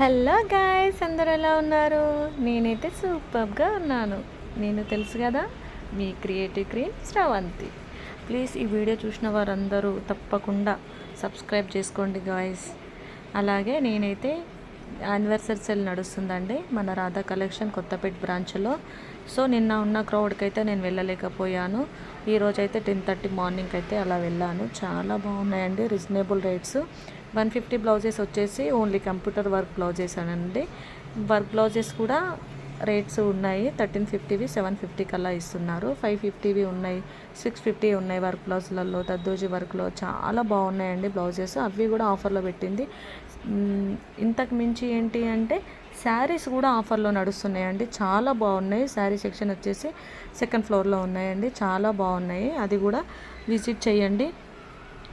Hello guys, అందరూ ఎలా ఉన్నారు? నేనైతే సూపర్గా ఉన్నాను. నేను తెలుసు కదా, మీ క్రియేటివ్ క్వీన్ శ్రవంతి. ప్లీజ్ ఈ వీడియో చూసిన వారందరూ తప్పకుండా సబ్స్క్రైబ్ చేసుకోండి గాయ్స్. అలాగే నేనైతే యానివర్సరీ సేల్ నడుస్తుందండి మన రాధా కలెక్షన్ కొత్తపేట బ్రాంచ్లో. సో నిన్న ఉన్న క్రౌడ్కి అయితే నేను వెళ్ళలేకపోయాను. ఈరోజైతే 10:30 మార్నింగ్ అయితే అలా వెళ్ళాను. చాలా బాగున్నాయండి, రీజనబుల్ రేట్స్. 150 బ్లౌజెస్ వచ్చేసి ఓన్లీ కంప్యూటర్ వర్క్ బ్లౌజెస్ అనండి. వర్క్ బ్లౌజెస్ కూడా రేట్స్ ఉన్నాయి. 1350వి 750కి అలా ఇస్తున్నారు. 550వి ఉన్నాయి, 650 ఉన్నాయి. వర్క్ బ్లౌజులలో దద్దోజీ వర్క్లో చాలా బాగున్నాయండి బ్లౌజెస్. అవి కూడా ఆఫర్లో పెట్టింది. ఇంతకు మించి ఏంటి అంటే శారీస్ కూడా ఆఫర్లో నడుస్తున్నాయండి. చాలా బాగున్నాయి. శారీ సెక్షన్ వచ్చేసి సెకండ్ ఫ్లోర్లో ఉన్నాయండి. చాలా బాగున్నాయి. అది కూడా విజిట్ చేయండి.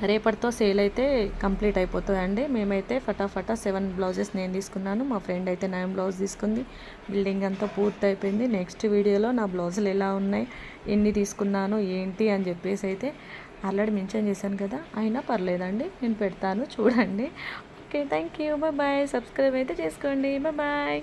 రేపటితో సేల్ అయితే కంప్లీట్ అయిపోతుందండి. మేమైతే ఫటాఫటా 7 బ్లౌజెస్ నేను తీసుకున్నాను. మా ఫ్రెండ్ అయితే 9 బ్లౌజ్ తీసుకుంది. బిల్డింగ్ అంతా పూర్తి అయిపోయింది. నెక్స్ట్ వీడియోలో నా బ్లౌజులు ఎలా ఉన్నాయి, ఎన్ని తీసుకున్నాను ఏంటి అని చెప్పేసి అయితే ఆల్రెడీ మెన్షన్ చేశాను కదా, అయినా పర్లేదండి, నేను పెడతాను చూడండి. Okay, thank you, bye. Subscribe అయితే చేసుకోండి. బాయ్.